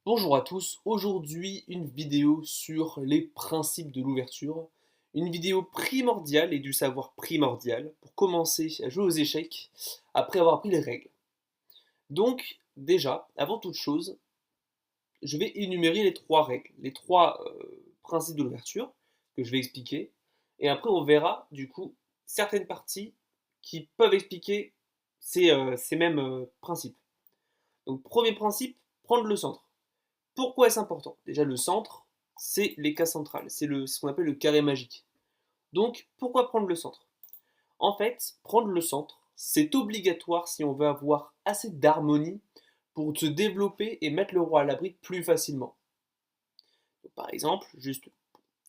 Bonjour à tous, aujourd'hui une vidéo sur les principes de l'ouverture, une vidéo primordiale et du savoir primordial pour commencer à jouer aux échecs après avoir appris les règles. Donc déjà, avant toute chose, je vais énumérer les trois règles, les trois principes de l'ouverture que je vais expliquer, et après on verra du coup certaines parties qui peuvent expliquer ces mêmes principes. Donc premier principe, prendre le centre. Pourquoi est-ce important? Déjà, le centre, c'est les cases centrales, c'est ce qu'on appelle le carré magique. Donc, pourquoi prendre le centre? En fait, prendre le centre, c'est obligatoire si on veut avoir assez d'harmonie pour se développer et mettre le roi à l'abri plus facilement. Donc, par exemple, juste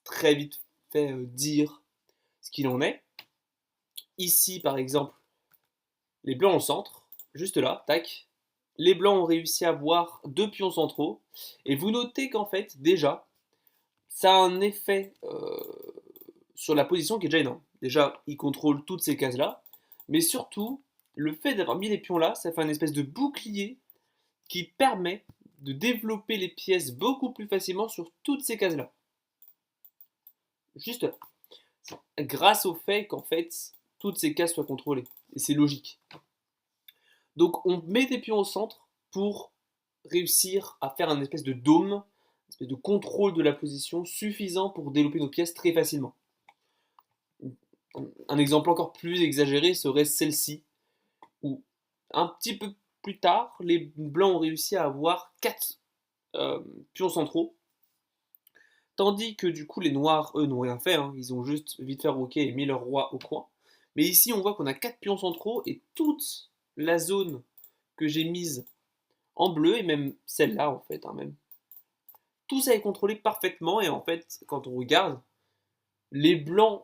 très vite fait dire ce qu'il en est. Ici, par exemple, les blancs au centre, juste là, tac. Les blancs ont réussi à avoir deux pions centraux. Et vous notez qu'en fait, déjà, ça a un effet sur la position qui est déjà énorme. Déjà, il contrôle toutes ces cases-là, mais surtout, le fait d'avoir mis les pions là, ça fait un espèce de bouclier qui permet de développer les pièces beaucoup plus facilement sur toutes ces cases-là. Juste là. Grâce au fait qu'en fait, toutes ces cases soient contrôlées. Et c'est logique. Donc on met des pions au centre pour réussir à faire un espèce de dôme, une espèce de contrôle de la position suffisant pour développer nos pièces très facilement. Un exemple encore plus exagéré serait celle-ci, où un petit peu plus tard, les blancs ont réussi à avoir 4 pions centraux, tandis que du coup les noirs, eux, n'ont rien fait, hein. Ils ont juste vite fait roquer et mis leur roi au coin. Mais ici, on voit qu'on a 4 pions centraux et toute la zone que j'ai mise en bleu, et même celle-là en fait, hein, même. Tout ça est contrôlé parfaitement, et en fait, quand on regarde, les blancs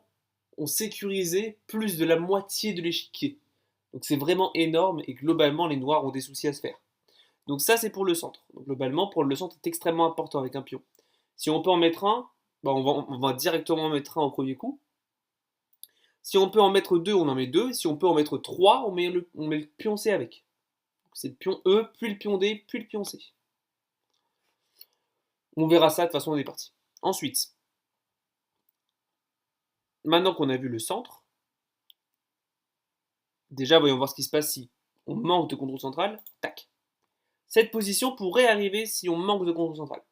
ont sécurisé plus de la moitié de l'échiquier. Donc c'est vraiment énorme, et globalement les noirs ont des soucis à se faire. Donc ça c'est pour le centre. Donc globalement pour le centre est extrêmement important avec un pion. Si on peut en mettre un, bah on va directement en mettre un au premier coup. Si on peut en mettre deux, on en met deux. Si on peut en mettre trois, on met le pion C avec. C'est le pion E, puis le pion D, puis le pion C. On verra ça de toute façon on est parti. Ensuite, maintenant qu'on a vu le centre, déjà voyons voir ce qui se passe si on manque de contrôle central. Tac. Cette position pourrait arriver si on manque de contrôle central.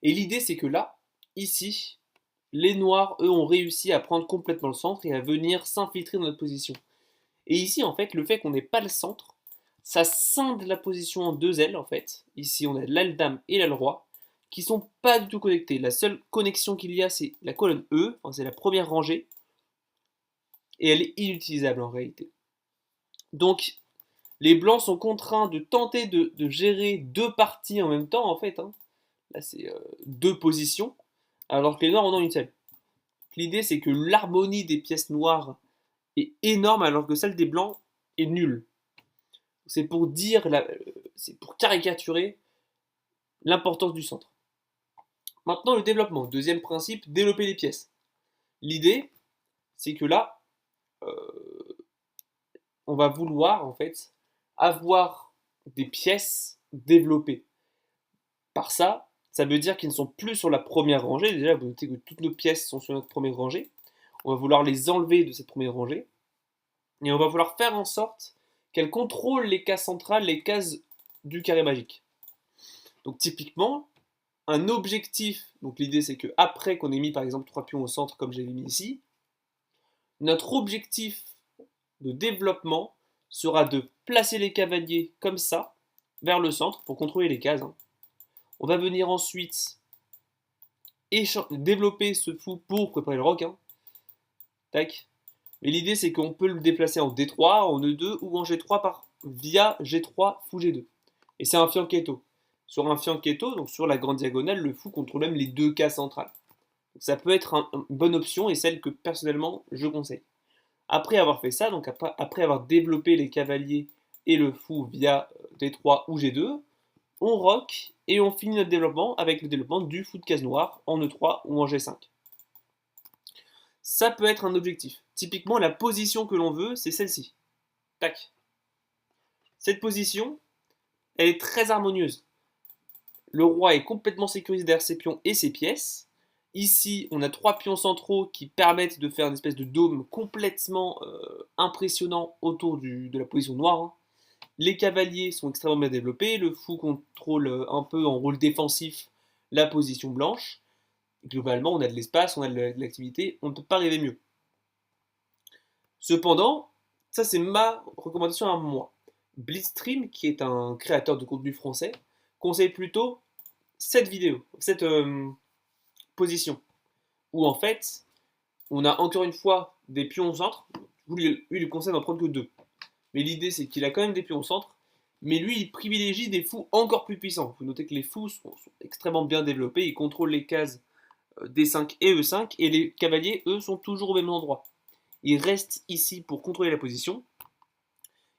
Et l'idée, c'est que là, ici, les noirs, eux, ont réussi à prendre complètement le centre et à venir s'infiltrer dans notre position. Et ici, en fait, le fait qu'on n'ait pas le centre, ça scinde la position en deux ailes, en fait. Ici, on a l'aile dame et l'aile roi, qui sont pas du tout connectées. La seule connexion qu'il y a, c'est la colonne E, enfin, c'est la première rangée, et elle est inutilisable en réalité. Donc, les blancs sont contraints de tenter de gérer deux parties en même temps, en fait, hein. Là, c'est deux positions, alors que les noirs en ont une seule. L'idée, c'est que l'harmonie des pièces noires est énorme, alors que celle des blancs est nulle. C'est pour dire, c'est pour caricaturer l'importance du centre. Maintenant, le développement. Deuxième principe, développer les pièces. L'idée, c'est que là, on va vouloir, en fait, avoir des pièces développées. Par ça, ça veut dire qu'ils ne sont plus sur la première rangée. Déjà, vous notez que toutes nos pièces sont sur notre première rangée. On va vouloir les enlever de cette première rangée. Et on va vouloir faire en sorte qu'elles contrôlent les cases centrales, les cases du carré magique. Donc typiquement, un objectif, donc l'idée c'est que après qu'on ait mis par exemple 3 pions au centre comme j'avais mis ici, notre objectif de développement sera de placer les cavaliers comme ça, vers le centre, pour contrôler les cases, hein. On va venir ensuite développer ce fou pour préparer le roc, hein. Tac. Mais l'idée c'est qu'on peut le déplacer en D3, en E2 ou en G3 via G3 fou G2. Et c'est un fianchetto. Sur un fianchetto, donc sur la grande diagonale, le fou contrôle même les deux cases centrales. Donc ça peut être une bonne option et celle que personnellement je conseille. Après avoir fait ça, donc après avoir développé les cavaliers et le fou via D3 ou G2, on rock et on finit notre développement avec le développement du fou de case noire en E3 ou en G5. Ça peut être un objectif. Typiquement, la position que l'on veut, c'est celle-ci. Tac. Cette position, elle est très harmonieuse. Le roi est complètement sécurisé derrière ses pions et ses pièces. Ici, on a 3 pions centraux qui permettent de faire une espèce de dôme complètement impressionnant autour de la position noire, hein. Les cavaliers sont extrêmement bien développés. Le fou contrôle un peu en rôle défensif la position blanche. Globalement, on a de l'espace, on a de l'activité, on ne peut pas rêver mieux. Cependant, ça c'est ma recommandation à moi. Blitzstream, qui est un créateur de contenu français, conseille plutôt cette vidéo, cette position, où en fait, on a encore une fois des pions au centre. Lui, il conseille d'en prendre que 2. Mais l'idée, c'est qu'il a quand même des pions au centre, mais lui, il privilégie des fous encore plus puissants. Vous notez que les fous sont extrêmement bien développés, ils contrôlent les cases D5 et E5, et les cavaliers, eux, sont toujours au même endroit. Ils restent ici pour contrôler la position,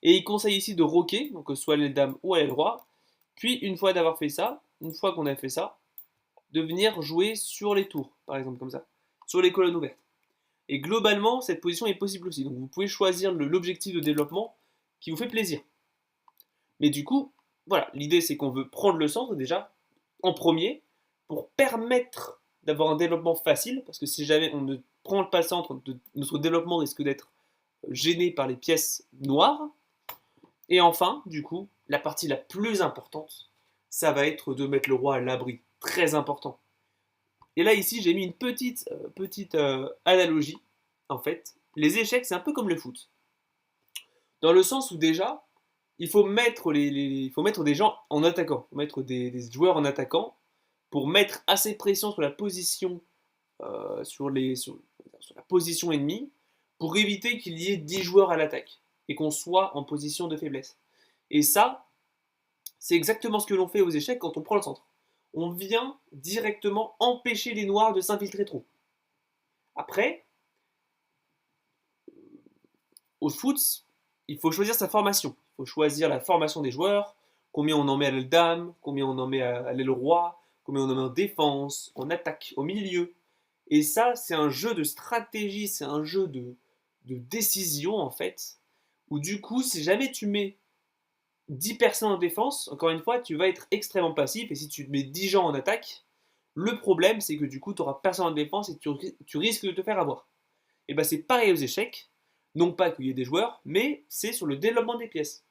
et il conseille ici de roquer, donc soit à l'aile dame ou à l'aile roi, puis une fois d'avoir fait ça, une fois qu'on a fait ça, de venir jouer sur les tours, par exemple, comme ça, sur les colonnes ouvertes. Et globalement, cette position est possible aussi, donc vous pouvez choisir l'objectif de développement qui vous fait plaisir. Mais du coup, voilà, l'idée c'est qu'on veut prendre le centre déjà, en premier, pour permettre d'avoir un développement facile, parce que si jamais on ne prend pas le centre, notre développement risque d'être gêné par les pièces noires. Et enfin, du coup, la partie la plus importante, ça va être de mettre le roi à l'abri. Très important. Et là, ici, j'ai mis une petite analogie. En fait, les échecs, c'est un peu comme le foot. Dans le sens où déjà, il faut mettre, il faut mettre des gens en attaquant. Il faut mettre des joueurs en attaquant pour mettre assez de pression sur la position, sur la position ennemie pour éviter qu'il y ait 10 joueurs à l'attaque et qu'on soit en position de faiblesse. Et ça, c'est exactement ce que l'on fait aux échecs quand on prend le centre. On vient directement empêcher les noirs de s'infiltrer trop. Après, au foot, il faut choisir sa formation. Il faut choisir la formation des joueurs, combien on en met à l'aile dame, combien on en met à l'aile roi, combien on en met en défense, en attaque, au milieu. Et ça, c'est un jeu de stratégie, c'est un jeu de décision en fait, où du coup, si jamais tu mets 10 personnes en défense, encore une fois, tu vas être extrêmement passif, et si tu mets 10 gens en attaque, le problème c'est que du coup, tu n'auras personne en défense et tu risques de te faire avoir. Et bien c'est pareil aux échecs, non pas qu'il y ait des joueurs, mais c'est sur le développement des pièces.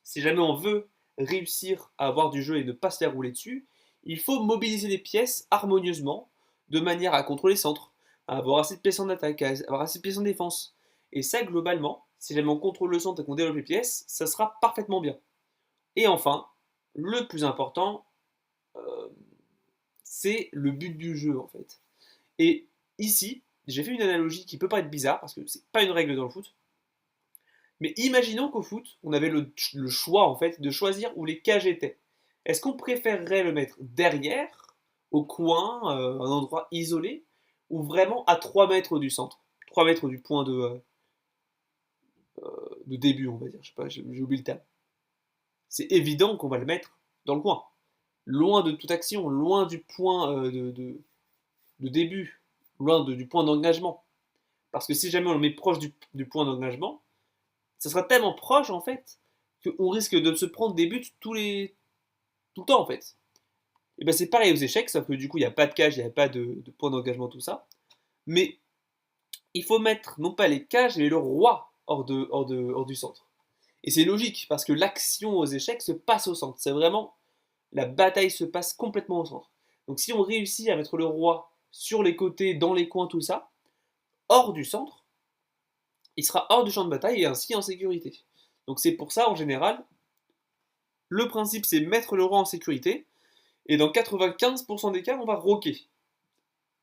Si jamais on veut réussir à avoir du jeu et ne pas se faire rouler dessus, il faut mobiliser les pièces harmonieusement, de manière à contrôler le centre, à avoir assez de pièces en attaque, à avoir assez de pièces en défense. Et ça, globalement, si jamais on contrôle le centre et qu'on développe les pièces, ça sera parfaitement bien. Et enfin, le plus important, euh, c'est le but du jeu en fait. Et ici, j'ai fait une analogie qui peut paraître bizarre parce que c'est pas une règle dans le foot. Mais imaginons qu'au foot, on avait le choix en fait de choisir où les cages étaient. Est-ce qu'on préférerait le mettre derrière, au coin, un endroit isolé, ou vraiment à 3 mètres du centre, 3 mètres du point de début, on va dire. Je sais pas, j'ai oublié le terme. C'est évident qu'on va le mettre dans le coin, loin de toute action, loin du point de début, loin du point d'engagement. Parce que si jamais on le met proche du point d'engagement, ça sera tellement proche en fait qu'on risque de se prendre des buts tout le temps en fait. Et ben c'est pareil aux échecs, sauf que du coup il n'y a pas de cage, il n'y a pas de point d'engagement, tout ça. Mais il faut mettre non pas les cages, mais le roi hors du centre. Et c'est logique, parce que l'action aux échecs se passe au centre. C'est vraiment, la bataille se passe complètement au centre. Donc si on réussit à mettre le roi sur les côtés, dans les coins, tout ça, hors du centre, il sera hors du champ de bataille et ainsi en sécurité. Donc c'est pour ça, en général, le principe c'est mettre le roi en sécurité, et dans 95% des cas, on va roquer.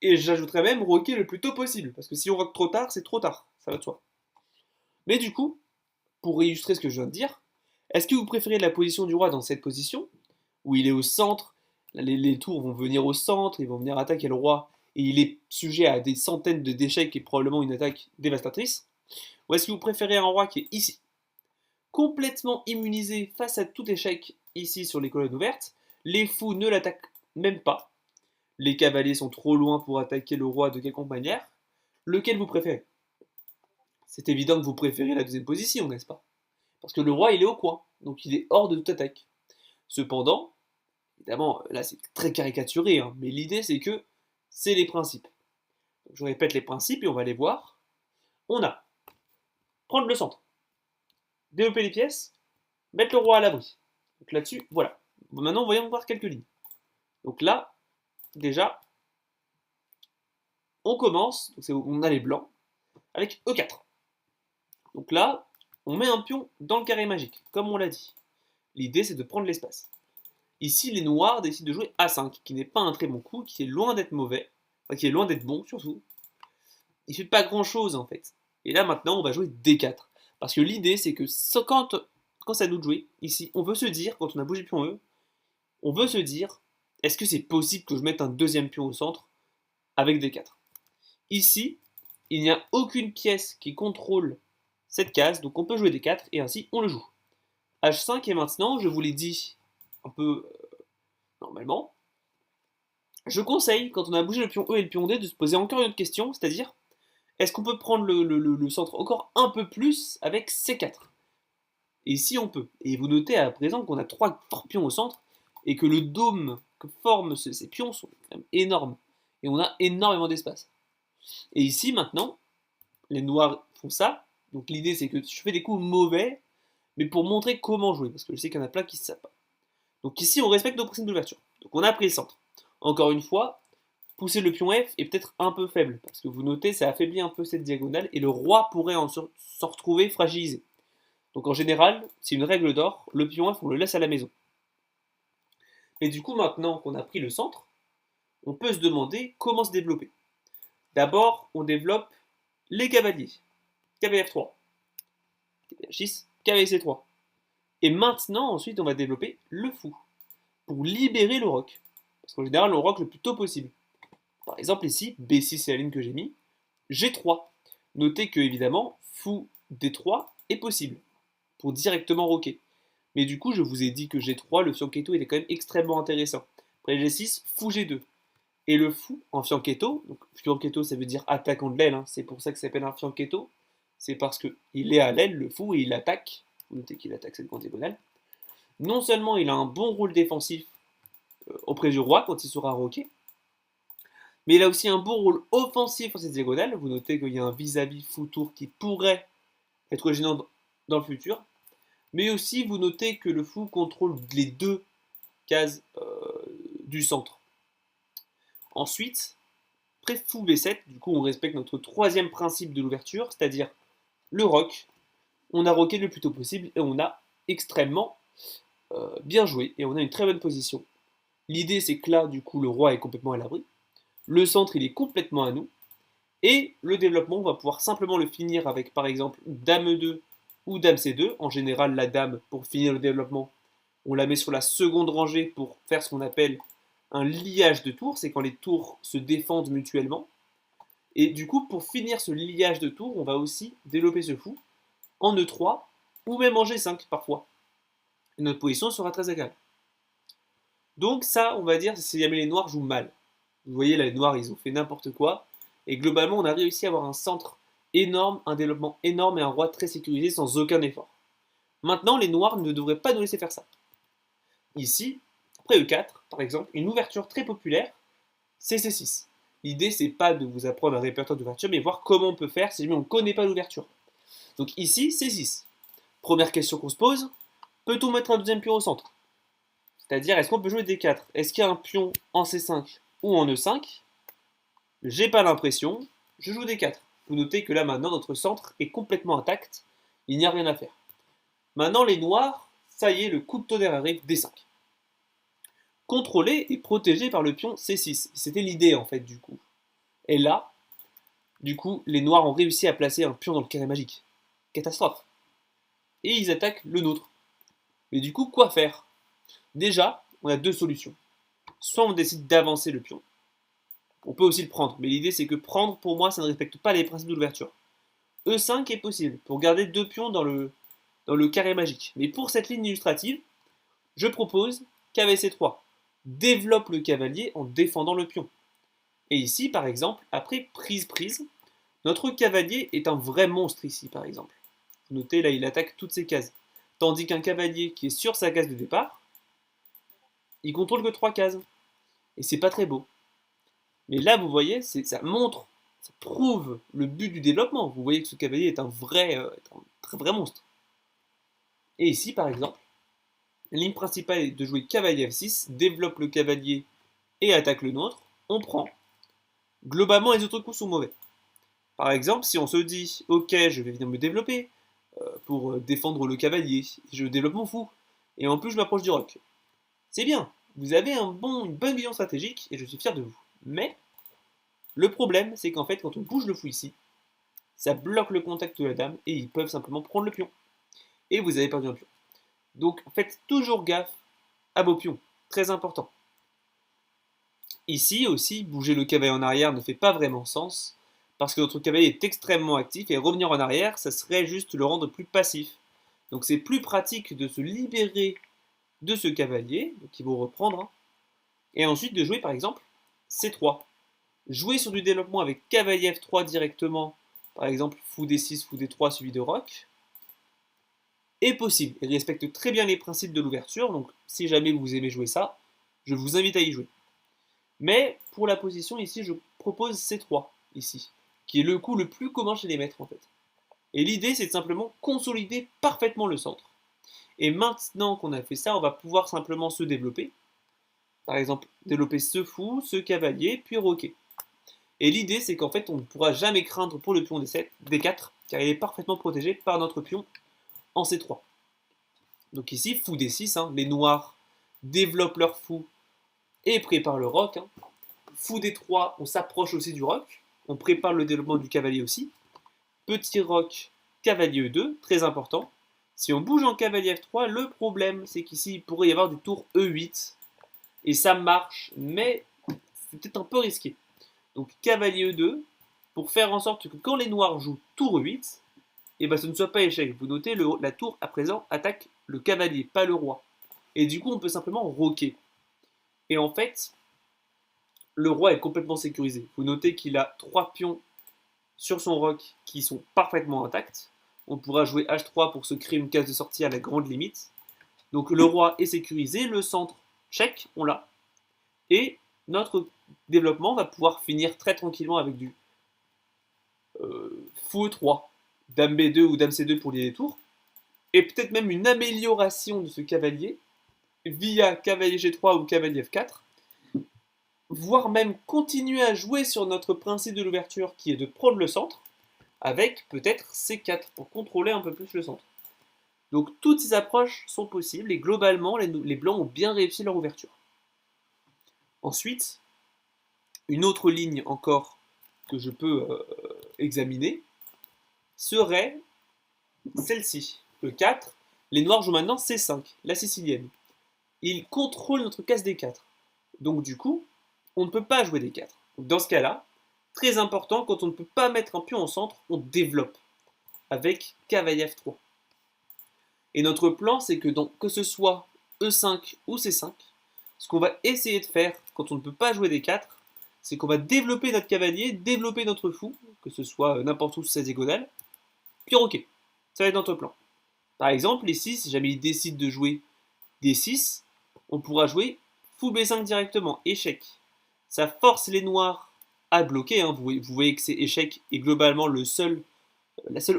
Et j'ajouterais même roquer le plus tôt possible, parce que si on roque trop tard, c'est trop tard, ça va de soi. Mais du coup, pour illustrer ce que je viens de dire, est-ce que vous préférez la position du roi dans cette position, où il est au centre, les tours vont venir au centre, ils vont venir attaquer le roi, et il est sujet à des centaines d'échecs et probablement une attaque dévastatrice, ou est-ce que vous préférez un roi qui est ici, complètement immunisé face à tout échec ici sur les colonnes ouvertes, les fous ne l'attaquent même pas, les cavaliers sont trop loin pour attaquer le roi de quelconque manière, lequel vous préférez? C'est évident que vous préférez la deuxième position, n'est-ce pas? Parce que le roi il est au coin, donc il est hors de toute attaque. Cependant, Évidemment, là c'est très caricaturé, hein, mais l'idée c'est que c'est les principes. Donc, je répète les principes et on va les voir. On a prendre le centre, développer les pièces, mettre le roi à l'abri. Donc là-dessus, voilà. Bon, maintenant, voyons voir quelques lignes. Donc là, déjà, on commence, donc on a les blancs, avec E4. Donc là, on met un pion dans le carré magique, comme on l'a dit. L'idée, c'est de prendre l'espace. Ici, les noirs décident de jouer A5, qui n'est pas un très bon coup, qui est loin d'être mauvais, enfin, qui est loin d'être bon, surtout. Il fait pas grand-chose, en fait. Et là, maintenant, on va jouer D4. Parce que l'idée, c'est que quand ça nous de jouer, ici, on veut se dire, quand on a bougé pion E, on veut se dire, est-ce que c'est possible que je mette un deuxième pion au centre avec D4? Ici, il n'y a aucune pièce qui contrôle cette case, donc on peut jouer D4 et ainsi on le joue. H5 et maintenant, je vous l'ai dit un peu normalement, je conseille, quand on a bougé le pion E et le pion D, de se poser encore une autre question, c'est-à-dire, est-ce qu'on peut prendre le centre encore un peu plus avec C4? Et ici on peut. Et vous notez à présent qu'on a 3 forts pions au centre, et que le dôme que forment ces pions sont quand même énormes. Et on a énormément d'espace. Et ici maintenant, les noirs font ça. Donc l'idée c'est que je fais des coups mauvais, mais pour montrer comment jouer, parce que je sais qu'il y en a plein qui ne savent pas. Donc ici on respecte nos principes d'ouverture. Donc on a pris le centre. Encore une fois, pousser le pion F est peut-être un peu faible, parce que vous notez, ça affaiblit un peu cette diagonale, et le roi pourrait s'en retrouver fragilisé. Donc en général, c'est une règle d'or, le pion F on le laisse à la maison. Et du coup maintenant qu'on a pris le centre, on peut se demander comment se développer. D'abord, on développe les cavaliers. Cavalier F3, cavalier 6, cavalier C3. Et maintenant, ensuite, on va développer le fou, pour libérer le roc. Parce qu'en général, on rock le plus tôt possible. Par exemple, ici, B6 c'est la ligne que j'ai mis, G3. Notez que, évidemment, fou D3 est possible, pour directement rocker. Mais du coup, je vous ai dit que G3, le fianchetto, il est quand même extrêmement intéressant. Après G6, fou G2. Et le fou en fianchetto, donc fianchetto ça veut dire attaquant de l'aile, hein, c'est pour ça que ça s'appelle un fianchetto, c'est parce qu'il est à l'aile, le fou, et il attaque, vous notez qu'il attaque cette grande diagonale. Non seulement il a un bon rôle défensif auprès du roi quand il sera roqué, mais il a aussi un bon rôle offensif sur cette diagonale, vous notez qu'il y a un vis-à-vis fou-tour qui pourrait être gênant dans le futur, mais aussi vous notez que le fou contrôle les deux cases du centre. Ensuite, après fou B7, du coup on respecte notre troisième principe de l'ouverture, c'est-à-dire le rock. On a rocké le plus tôt possible et on a extrêmement bien joué et on a une très bonne position. L'idée c'est que là, du coup, le roi est complètement à l'abri. Le centre, il est complètement à nous. Et le développement, on va pouvoir simplement le finir avec, par exemple, Dame E2 ou Dame C2. En général, la Dame, pour finir le développement, on la met sur la seconde rangée pour faire ce qu'on appelle un liage de tours. C'est quand les tours se défendent mutuellement. Et du coup, pour finir ce liage de tours, on va aussi développer ce fou en E3 ou même en G5 parfois. Et notre position sera très égale. Donc ça, on va dire, c'est si jamais les noirs jouent mal. Vous voyez, là, les noirs, ils ont fait n'importe quoi. Et globalement, on a réussi à avoir un centre énorme, un développement énorme et un roi très sécurisé sans aucun effort. Maintenant, les noirs ne devraient pas nous laisser faire ça. Ici, après E4, par exemple, une ouverture très populaire, c'est C6. L'idée, c'est pas de vous apprendre un répertoire d'ouverture, mais voir comment on peut faire si jamais on ne connaît pas l'ouverture. Donc ici, C6. Première question qu'on se pose, peut-on mettre un deuxième pion au centre? C'est-à-dire, est-ce qu'on peut jouer D4? Est-ce qu'il y a un pion en C5 ou en E5? J'ai pas l'impression, je joue D4. Vous notez que là maintenant notre centre est complètement intact, il n'y a rien à faire. Maintenant les noirs, ça y est, le coup de tonnerre arrive D5. Contrôlé et protégé par le pion C6. C'était l'idée en fait du coup. Et là, du coup, les noirs ont réussi à placer un pion dans le carré magique. Catastrophe. Et ils attaquent le nôtre. Mais du coup, quoi faire? Déjà, on a deux solutions. Soit on décide d'avancer le pion. On peut aussi le prendre, mais l'idée c'est que prendre, pour moi, ça ne respecte pas les principes de l'ouverture. E5 est possible, pour garder deux pions dans le carré magique. Mais pour cette ligne illustrative, je propose cavalier C3. Développe le cavalier en défendant le pion. Et ici, par exemple, après prise-prise, notre cavalier est un vrai monstre ici, par exemple. Notez, là, il attaque toutes ses cases. Tandis qu'un cavalier qui est sur sa case de départ, il contrôle que 3 cases. Et c'est pas très beau. Mais là, vous voyez, ça montre, ça prouve le but du développement. Vous voyez que ce cavalier est un très vrai monstre. Et ici, par exemple, la ligne principale est de jouer cavalier F6, développe le cavalier et attaque le nôtre. On prend. Globalement, les autres coups sont mauvais. Par exemple, si on se dit, ok, je vais venir me développer pour défendre le cavalier, je développe mon fou, et en plus je m'approche du roc. C'est bien, vous avez une bonne vision stratégique, et je suis fier de vous. Mais, le problème, c'est qu'en fait, quand on bouge le fou ici, ça bloque le contact de la dame, et ils peuvent simplement prendre le pion. Et vous avez perdu un pion. Donc, faites toujours gaffe à vos pions, très important. Ici aussi, bouger le cavalier en arrière ne fait pas vraiment sens, parce que notre cavalier est extrêmement actif, et revenir en arrière, ça serait juste le rendre plus passif. Donc c'est plus pratique de se libérer de ce cavalier, qui vont reprendre, hein, et ensuite de jouer par exemple C3. Jouer sur du développement avec cavalier F3 directement, par exemple fou D6, fou D3 suivi de roc, est possible. Il respecte très bien les principes de l'ouverture, donc si jamais vous aimez jouer ça, je vous invite à y jouer. Mais pour la position ici, je propose C3, ici, qui est le coup le plus commun chez les maîtres en fait. Et l'idée, c'est de simplement consolider parfaitement le centre. Et maintenant qu'on a fait ça, on va pouvoir simplement se développer. Par exemple, développer ce fou, ce cavalier, puis roquer. Et l'idée, c'est qu'en fait, on ne pourra jamais craindre pour le pion D4, car il est parfaitement protégé par notre pion en C3. Donc ici, fou D6, hein, les noirs développent leur fou et prépare le roc. Hein. Fou D3, on s'approche aussi du roc. On prépare le développement du cavalier aussi. Petit roc, cavalier E2, très important. Si on bouge en cavalier F3, le problème, c'est qu'ici, il pourrait y avoir du tour E8. Et ça marche, mais c'est peut-être un peu risqué. Donc cavalier E2, pour faire en sorte que quand les noirs jouent tour E8, et ben ce ne soit pas échec. Vous notez, la tour à présent attaque le cavalier, pas le roi. Et du coup, on peut simplement roquer. Et en fait, le roi est complètement sécurisé. Vous notez qu'il a 3 pions sur son roc qui sont parfaitement intacts. On pourra jouer H3 pour se créer une case de sortie à la grande limite. Donc le roi est sécurisé, le centre, check, on l'a. Et notre développement va pouvoir finir très tranquillement avec du fou E3, dame B2 ou dame C2 pour les tours. Et peut-être même une amélioration de ce cavalier via cavalier G3 ou cavalier F4, voire même continuer à jouer sur notre principe de l'ouverture qui est de prendre le centre, avec peut-être C4 pour contrôler un peu plus le centre. Donc toutes ces approches sont possibles et globalement les blancs ont bien réussi leur ouverture. Ensuite, une autre ligne encore que je peux examiner serait celle-ci, le 4. Les noirs jouent maintenant C5, la sicilienne. Ils contrôlent notre case D4. Donc du coup, on ne peut pas jouer D4. Donc, dans ce cas-là, très important, quand on ne peut pas mettre un pion au centre, on développe avec cavalier F3. Et notre plan, c'est que que ce soit E5 ou C5, ce qu'on va essayer de faire quand on ne peut pas jouer D4, c'est qu'on va développer notre cavalier, développer notre fou, que ce soit n'importe où sur sa diagonale, puis roquer. Ça va être notre plan. Par exemple, ici, si jamais il décide de jouer D6, on pourra jouer fou B5 directement, échec. Ça force les noirs à bloquer, hein. Vous voyez que c'est échec, et globalement, la seule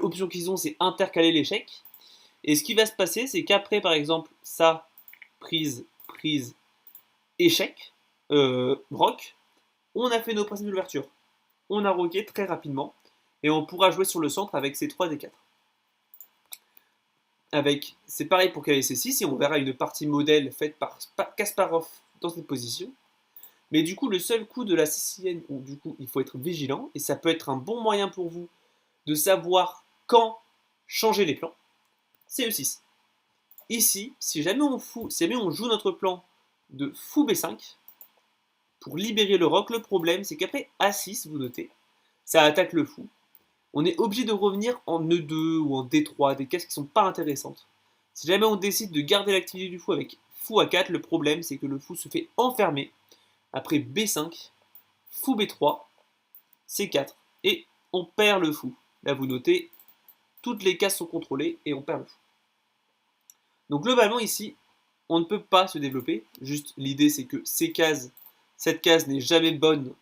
option qu'ils ont, c'est intercaler l'échec. Et ce qui va se passer, c'est qu'après, par exemple, ça, prise, échec, roc, on a fait nos principes d'ouverture. On a roqué très rapidement, et on pourra jouer sur le centre avec ces 3 D4. C'est pareil pour KC6, et on verra une partie modèle faite par Kasparov dans cette position. Mais du coup, le seul coup de la sicilienne, où du coup, il faut être vigilant, et ça peut être un bon moyen pour vous de savoir quand changer les plans, c'est E6. Ici, si jamais on joue notre plan de fou B5, pour libérer le roc, le problème, c'est qu'après A6, vous notez, ça attaque le fou. On est obligé de revenir en E2 ou en D3, des cases qui ne sont pas intéressantes. Si jamais on décide de garder l'activité du fou avec fou A4, le problème, c'est que le fou se fait enfermer. Après B5, fou B3, C4, et on perd le fou. Là, vous notez, toutes les cases sont contrôlées et on perd le fou. Donc globalement ici, on ne peut pas se développer. Juste, l'idée, c'est que cette case n'est jamais bonne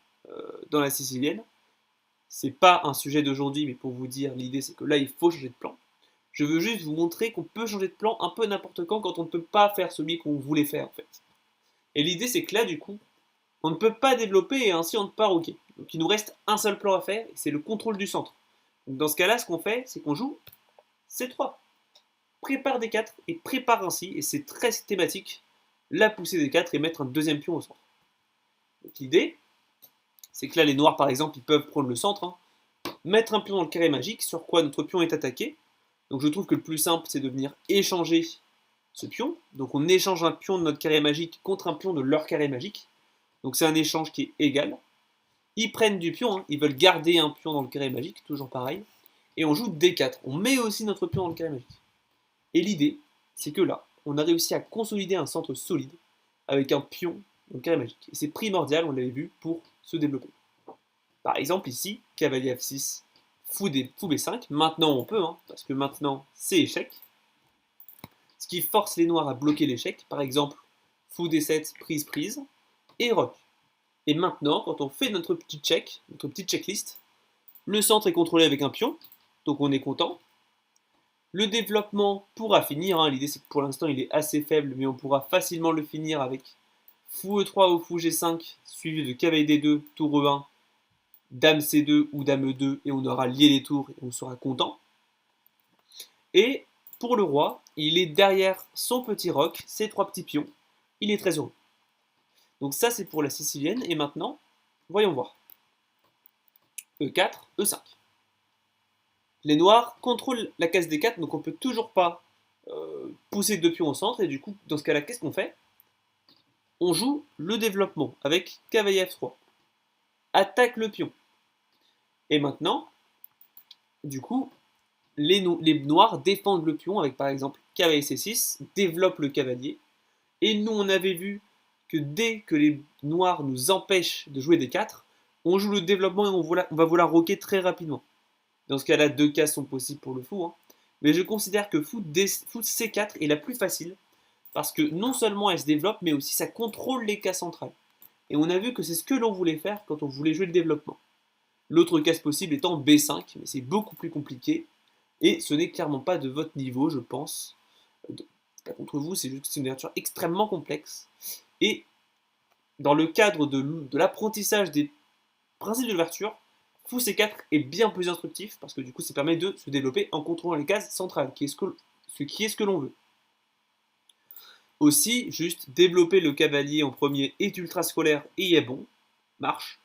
dans la sicilienne. C'est pas un sujet d'aujourd'hui, mais pour vous dire, l'idée, c'est que là, il faut changer de plan. Je veux juste vous montrer qu'on peut changer de plan un peu n'importe quand on ne peut pas faire celui qu'on voulait faire, en fait. Et l'idée, c'est que là, du coup, on ne peut pas développer et ainsi on ne peut pas roquer. Donc il nous reste un seul plan à faire, et c'est le contrôle du centre. Donc dans ce cas-là, ce qu'on fait, c'est qu'on joue C3. Prépare D4 et prépare ainsi, et c'est très thématique, la poussée D4 et mettre un deuxième pion au centre. Donc l'idée, c'est que là, les noirs, par exemple, ils peuvent prendre le centre, hein, mettre un pion dans le carré magique, sur quoi notre pion est attaqué. Donc je trouve que le plus simple, c'est de venir échanger ce pion. Donc on échange un pion de notre carré magique contre un pion de leur carré magique. Donc c'est un échange qui est égal. Ils prennent du pion, hein, ils veulent garder un pion dans le carré magique, toujours pareil. Et on joue D4. On met aussi notre pion dans le carré magique. Et l'idée, c'est que là, on a réussi à consolider un centre solide avec un pion dans le carré magique. Et c'est primordial, on l'avait vu, pour se développer. Par exemple, ici, cavalier F6, fou B5. Maintenant, on peut, hein, parce que maintenant, c'est échec. Ce qui force les noirs à bloquer l'échec. Par exemple, fou D7, prise, et rock. Et maintenant, quand on fait notre petit check, notre petite checklist, le centre est contrôlé avec un pion, donc on est content. Le développement pourra finir, hein, l'idée c'est que pour l'instant il est assez faible, mais on pourra facilement le finir avec fou E3 ou fou G5, suivi de cavalier D2, tour E1, dame C2 ou dame E2, et on aura lié les tours et on sera content. Et pour le roi, il est derrière son petit roc, ses trois petits pions, il est très heureux. Donc ça c'est pour la sicilienne, et maintenant, voyons voir. E4, E5. Les noirs contrôlent la case D4, donc on ne peut toujours pas pousser deux pions au centre, et du coup, dans ce cas-là, qu'est-ce qu'on fait? On joue le développement avec cavalier F3. Attaque le pion. Et maintenant, du coup, les noirs défendent le pion avec par exemple cavalier C6, développent le cavalier. Et nous, on avait vu que dès que les noirs nous empêchent de jouer D4, on joue le développement et on va vouloir roquer très rapidement. Dans ce cas-là, deux cases sont possibles pour le fou. Hein. Mais je considère que fou C4 est la plus facile parce que non seulement elle se développe, mais aussi ça contrôle les cases centrales. Et on a vu que c'est ce que l'on voulait faire quand on voulait jouer le développement. L'autre case possible étant B5, mais c'est beaucoup plus compliqué. Et ce n'est clairement pas de votre niveau, je pense. C'est pas contre vous, c'est juste que c'est une ouverture extrêmement complexe. Et dans le cadre de l'apprentissage des principes de l'ouverture, fou C4 est bien plus instructif parce que du coup ça permet de se développer en contrôlant les cases centrales, ce qui est ce que l'on veut. Aussi, juste développer le cavalier en premier est ultra scolaire et est bon, marche.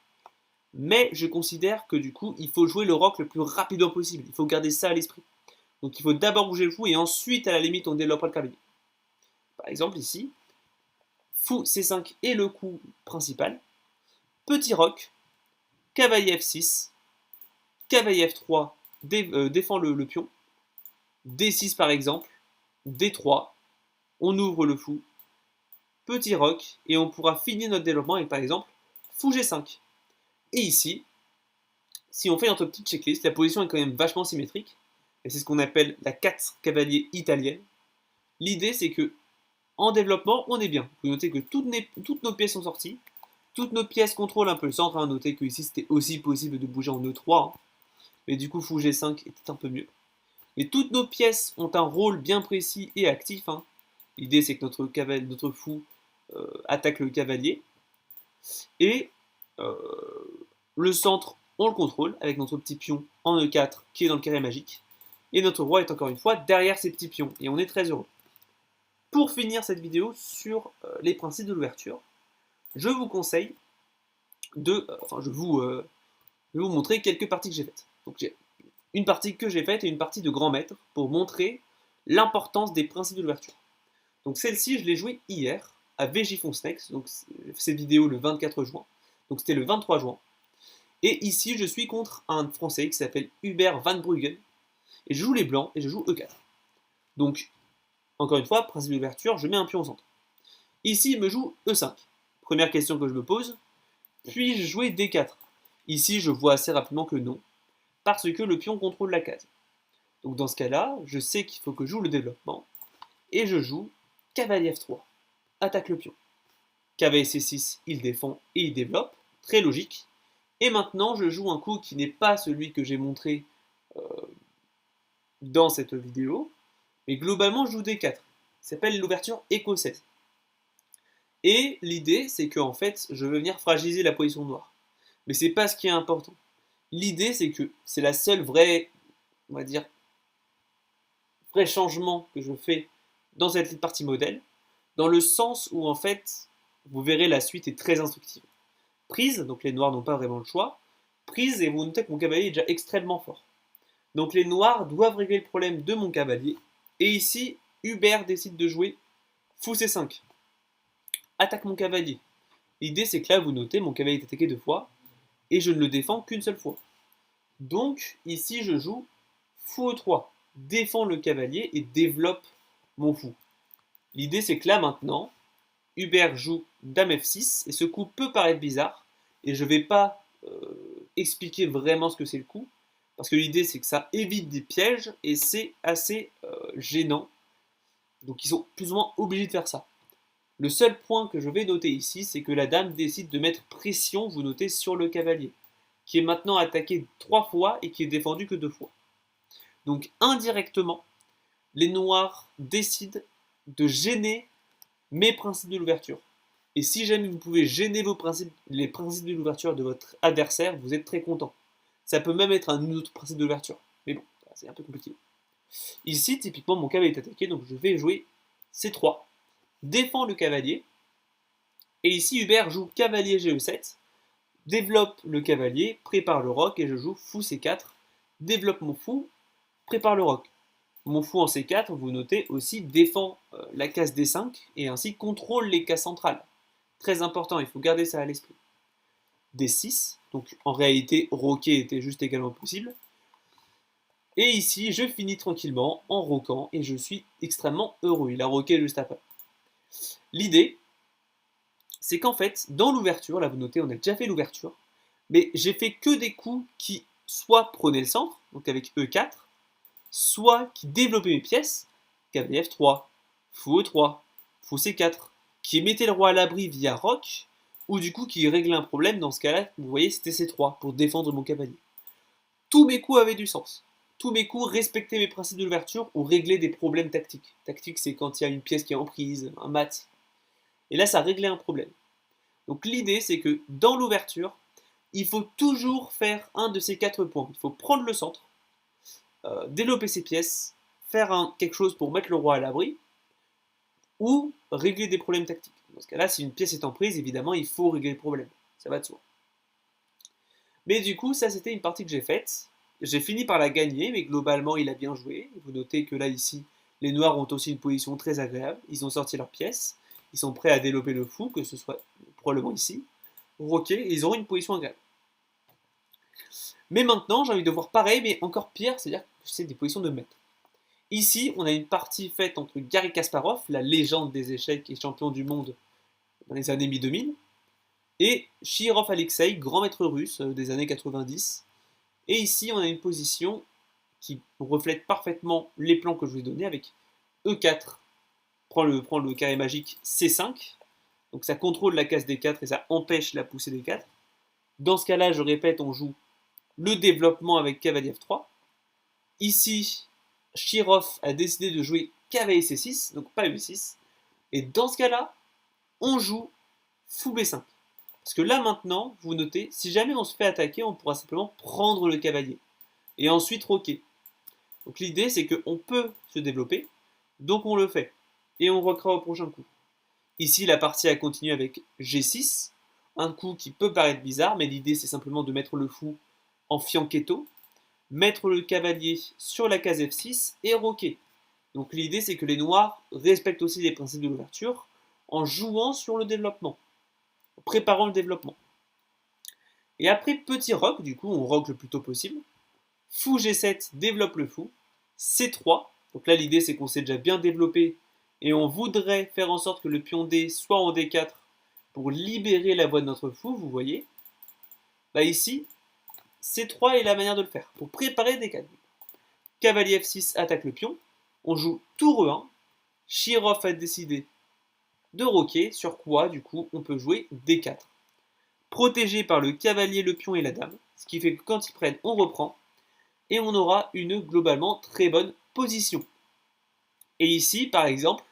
Mais je considère que du coup il faut jouer le roc le plus rapidement possible, il faut garder ça à l'esprit. Donc il faut d'abord bouger le fou et ensuite à la limite on développera le cavalier. Par exemple ici, fou C5 est le coup principal, petit roc, cavalier F6, cavalier F3 défend le pion, D6 par exemple, D3, on ouvre le fou, petit roc, et on pourra finir notre développement avec par exemple fou G5. Et ici, si on fait notre petite checklist, la position est quand même vachement symétrique, et c'est ce qu'on appelle la 4 cavalier italienne. L'idée c'est que en développement, on est bien. Vous notez que toutes nos pièces sont sorties, toutes nos pièces contrôlent un peu le centre. Hein. Notez que ici c'était aussi possible de bouger en E3, hein. Mais du coup fou G5 était un peu mieux. Mais toutes nos pièces ont un rôle bien précis et actif. Hein. L'idée c'est que notre fou attaque le cavalier. Et le centre, on le contrôle avec notre petit pion en E4 qui est dans le carré magique. Et notre roi est encore une fois derrière ces petits pions. Et on est très heureux. Pour finir cette vidéo sur les principes de l'ouverture, je vous conseille je vais vous montrer quelques parties que j'ai faites. Donc j'ai une partie que j'ai faite et une partie de grand maître pour montrer l'importance des principes de l'ouverture. Donc celle-ci, je l'ai jouée hier à Vegifonsnex, donc cette vidéo le 24 juin, donc c'était le 23 juin. Et ici, je suis contre un Français qui s'appelle Hubert Van Bruggen, et je joue les blancs et je joue E4. Donc, encore une fois, principe d'ouverture, je mets un pion au centre. Ici, il me joue E5. Première question que je me pose, puis-je jouer D4? Ici, je vois assez rapidement que non, parce que le pion contrôle la case. Donc dans ce cas-là, je sais qu'il faut que je joue le développement, et je joue cavalier F3. attaque le pion. Cavalier C6, il défend et il développe. Très logique. Et maintenant, je joue un coup qui n'est pas celui que j'ai montré euh, dans cette vidéo, mais globalement, je joue D4. Il s'appelle l'ouverture écossaise. Et l'idée, c'est que en fait, je veux venir fragiliser la position noire. Mais c'est pas ce qui est important. L'idée, c'est que c'est la seule vraie, on va dire, vrai changement que je fais dans cette partie modèle, dans le sens où en fait, vous verrez la suite est très instructive. Prise, donc les noirs n'ont pas vraiment le choix. Prise, et vous notez que mon cavalier est déjà extrêmement fort. Donc les noirs doivent régler le problème de mon cavalier. Et ici, Hubert décide de jouer fou C5. Attaque mon cavalier. L'idée c'est que là, vous notez, mon cavalier est attaqué 2 fois, et je ne le défends qu'une seule fois. Donc ici, je joue fou E3, défends le cavalier et développe mon fou. L'idée c'est que là maintenant, Hubert joue dame F6, et ce coup peut paraître bizarre, et je ne vais pas expliquer vraiment ce que c'est le coup, parce que l'idée c'est que ça évite des pièges, et c'est assez gênant. Donc ils sont plus ou moins obligés de faire ça. Le seul point que je vais noter ici, c'est que la dame décide de mettre pression, vous notez, sur le cavalier, qui est maintenant attaqué 3 fois et qui est défendu que 2 fois. Donc indirectement, les noirs décident de gêner mes principes de l'ouverture. Et si jamais vous pouvez gêner les principes de l'ouverture de votre adversaire, vous êtes très content. Ça peut même être un autre principe d'ouverture. Mais bon, c'est un peu compliqué. Ici, typiquement, mon cavalier est attaqué, donc je vais jouer C3. Défend le cavalier. Et ici, Hubert joue cavalier GE7. Développe le cavalier, prépare le roc, et je joue fou C4. Développe mon fou, prépare le roc. Mon fou en C4, vous notez aussi, défend la case D5 et ainsi contrôle les cases centrales. Très important, il faut garder ça à l'esprit. D6, donc en réalité, roquer était juste également possible. Et ici, je finis tranquillement en roquant et je suis extrêmement heureux. Il a roqué juste après. L'idée, c'est qu'en fait, dans l'ouverture, là vous notez, on a déjà fait l'ouverture, mais j'ai fait que des coups qui soit prenaient le centre, donc avec E4, soit qui développaient mes pièces, cavalier F3, fou E3, fou C4, qui mettaient le roi à l'abri via roc, ou du coup qui réglaient un problème, dans ce cas-là, vous voyez, c'était C3, pour défendre mon cavalier. Tous mes coups avaient du sens. Tous mes coups respectaient mes principes de l'ouverture ou réglaient des problèmes tactiques. Tactique, c'est quand il y a une pièce qui est en prise, un mat. Et là, ça réglait un problème. Donc l'idée, c'est que dans l'ouverture, il faut toujours faire un de ces 4 points. Il faut prendre le centre, développer ses pièces, faire quelque chose pour mettre le roi à l'abri, ou régler des problèmes tactiques. Dans ce cas-là, si une pièce est en prise, évidemment, il faut régler le problème. Ça va de soi. Mais du coup, ça, c'était une partie que j'ai faite. J'ai fini par la gagner, mais globalement, il a bien joué. Vous notez que là, ici, les noirs ont aussi une position très agréable. Ils ont sorti leurs pièces. Ils sont prêts à développer le fou, que ce soit probablement ici. Ok, ils auront une position agréable. Mais maintenant, j'ai envie de voir pareil, mais encore pire, c'est-à-dire que c'est des positions de maître. Ici, on a une partie faite entre Garry Kasparov, la légende des échecs et champion du monde dans les années mi-2000, et Shirov Alexei, grand maître russe des années 90. Et ici, on a une position qui reflète parfaitement les plans que je vous ai donnés avec E4, prend le carré magique C5, donc ça contrôle la case D4 et ça empêche la poussée D4. Dans ce cas-là, je répète, on joue le développement avec cavalier F3. Ici, Shirov a décidé de jouer cavalier C6, donc pas E6. Et dans ce cas-là, on joue fou B5. Parce que là maintenant, vous notez, si jamais on se fait attaquer, on pourra simplement prendre le cavalier. Et ensuite roquer. Donc l'idée c'est qu'on peut se développer, donc on le fait. Et on roquera au prochain coup. Ici la partie a continué avec G6, un coup qui peut paraître bizarre, mais l'idée c'est simplement de mettre le fou en fianchetto, mettre le cavalier sur la case F6 et roquer. Donc l'idée c'est que les noirs respectent aussi les principes de l'ouverture en jouant sur le développement, en préparant le développement. Et après petit roc, du coup on roque le plus tôt possible. Fou G7 développe le fou. C3, donc là l'idée c'est qu'on s'est déjà bien développé et on voudrait faire en sorte que le pion D soit en D4 pour libérer la voie de notre fou, vous voyez. Là ici, C3 est la manière de le faire, pour préparer D4. Cavalier F6 attaque le pion, on joue tour E1, Shirov a décidé de roquet, sur quoi du coup on peut jouer D4. Protégé par le cavalier, le pion et la dame, ce qui fait que quand ils prennent, on reprend, et on aura une globalement très bonne position. Et ici, par exemple,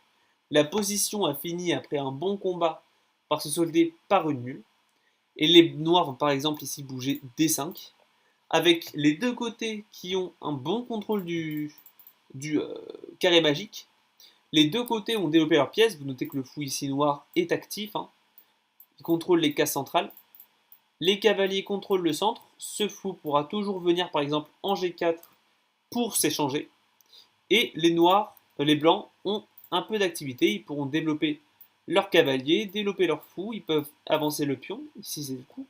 la position a fini après un bon combat par se solder par une nulle, et les noirs vont par exemple ici bouger D5, avec les deux côtés qui ont un bon contrôle du carré magique. Les deux côtés ont développé leurs pièces, vous notez que le fou ici noir est actif, hein. Il contrôle les cases centrales. Les cavaliers contrôlent le centre, ce fou pourra toujours venir par exemple en G4 pour s'échanger. Et les noirs, les blancs ont un peu d'activité, ils pourront développer leur cavalier, développer leur fou, ils peuvent avancer le pion, ici c'est le coup.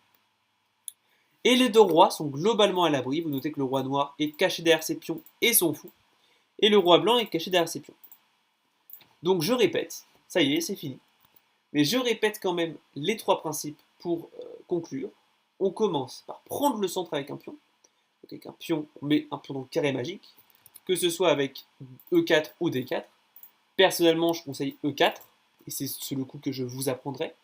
Et les deux rois sont globalement à l'abri, vous notez que le roi noir est caché derrière ses pions et son fou, et le roi blanc est caché derrière ses pions. Donc je répète, ça y est, c'est fini. Mais je répète quand même les trois principes pour conclure. On commence par prendre le centre avec un pion. Donc avec un pion, on met un pion dans le carré magique, que ce soit avec E4 ou D4. Personnellement, je conseille E4, et c'est le coup que je vous apprendrai.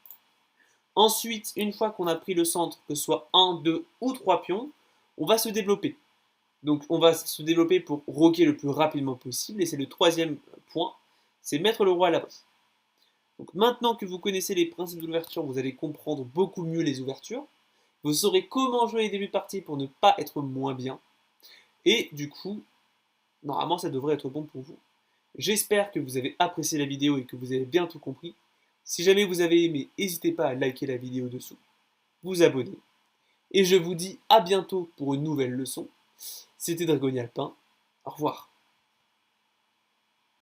Ensuite, une fois qu'on a pris le centre, que ce soit 1, 2 ou 3 pions, on va se développer. Donc on va se développer pour roquer le plus rapidement possible, et c'est le troisième point, c'est mettre le roi à l'abri. Donc maintenant que vous connaissez les principes de l'ouverture, vous allez comprendre beaucoup mieux les ouvertures. Vous saurez comment jouer les débuts de partie pour ne pas être moins bien. Et du coup, normalement ça devrait être bon pour vous. J'espère que vous avez apprécié la vidéo et que vous avez bien tout compris. Si jamais vous avez aimé, n'hésitez pas à liker la vidéo dessous, vous abonner. Et je vous dis à bientôt pour une nouvelle leçon. C'était Dragonia Alpin. Au revoir.